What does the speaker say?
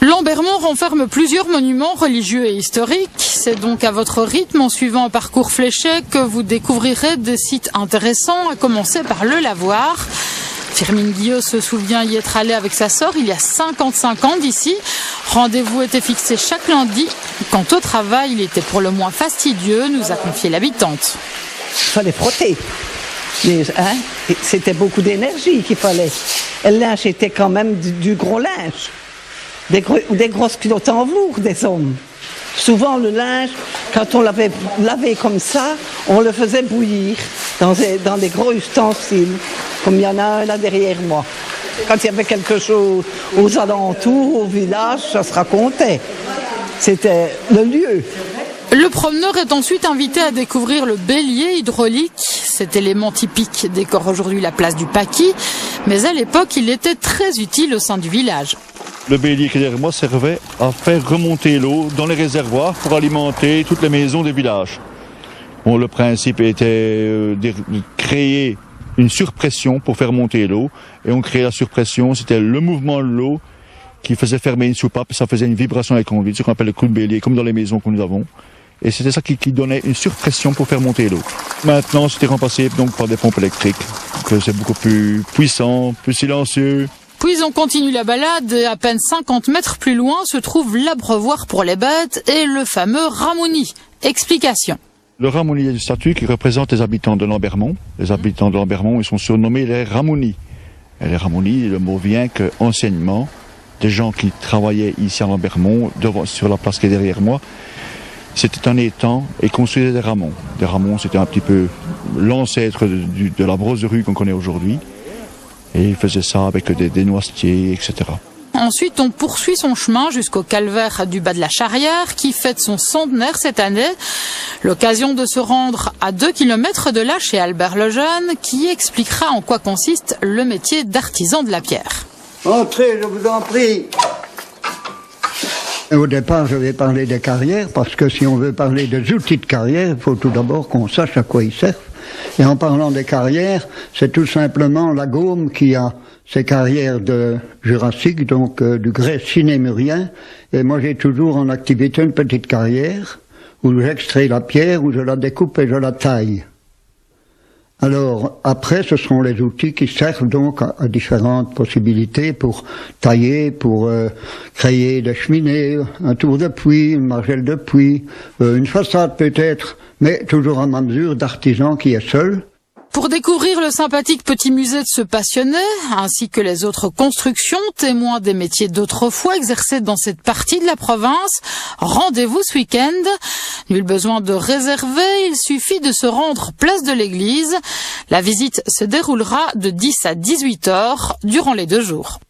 Lambermont renferme plusieurs monuments religieux et historiques. C'est donc à votre rythme, en suivant un parcours fléché, que vous découvrirez des sites intéressants, à commencer par le lavoir. Firmin Guillot se souvient y être allé avec sa sœur il y a 55 ans d'ici. Rendez-vous était fixé chaque lundi. Quant au travail, il était pour le moins fastidieux, nous a confié l'habitante. Il fallait frotter. C'était beaucoup d'énergie qu'il fallait. Et le linge était quand même du gros linge. Des grosses culottes en velours des hommes. Souvent le linge, quand on l'avait lavé comme ça, on le faisait bouillir dans des gros ustensiles, comme il y en a un là derrière moi. Quand il y avait quelque chose aux alentours, au village, ça se racontait. C'était le lieu. Le promeneur est ensuite invité à découvrir le bélier hydraulique. Cet élément typique décore aujourd'hui la place du Paquis, mais à l'époque, il était très utile au sein du village. Le bélier qui est derrière moi servait à faire remonter l'eau dans les réservoirs pour alimenter toutes les maisons des villages. Bon, le principe était de créer une surpression pour faire monter l'eau. Et on créait la surpression, c'était le mouvement de l'eau qui faisait fermer une soupape, ça faisait une vibration avec conduite, ce qu'on appelle le coup de bélier, comme dans les maisons que nous avons. Et c'était ça qui donnait une surpression pour faire monter l'eau. Maintenant, c'était remplacé donc par des pompes électriques, que c'est beaucoup plus puissant, plus silencieux. Puis on continue la balade et à peine 50 mètres plus loin se trouve l'abreuvoir pour les bêtes et le fameux Ramoni. Explication. Le Ramoni est une statue qui représente les habitants de Lambermont. Les habitants de Lambermont, ils sont surnommés les Ramoni. Et les Ramoni, le mot vient que enseignement, des gens qui travaillaient ici à Lambermont, sur la place qui est derrière moi, c'était un étang et construisaient des ramons. Des ramons, c'était un petit peu l'ancêtre de la broserie qu'on connaît aujourd'hui. Et ils faisaient ça avec des noisetiers, etc. Ensuite, on poursuit son chemin jusqu'au calvaire du bas de la Charrière, qui fête son centenaire cette année. L'occasion de se rendre à 2 km de là chez Albert Lejeune, qui expliquera en quoi consiste le métier d'artisan de la pierre. Entrez, je vous en prie. Au départ, je vais parler des carrières, parce que si on veut parler des outils de carrière, il faut tout d'abord qu'on sache à quoi ils servent. Et en parlant des carrières, c'est tout simplement la Gaume qui a ses carrières de Jurassique, donc du grès sinémurien. Et moi, j'ai toujours en activité une petite carrière où j'extrais la pierre, où je la découpe et je la taille. Alors, après, ce sont les outils qui servent donc à différentes possibilités pour tailler, pour créer des cheminées, un tour de puits, une margelle de puits, une façade peut-être, mais toujours à ma mesure d'artisan qui est seul. Pour découvrir le sympathique petit musée de ce passionné, ainsi que les autres constructions, témoins des métiers d'autrefois exercés dans cette partie de la province, rendez-vous ce week-end. Nul besoin de réserver, il suffit de se rendre place de l'église. La visite se déroulera de 10 à 18 heures durant les 2 jours.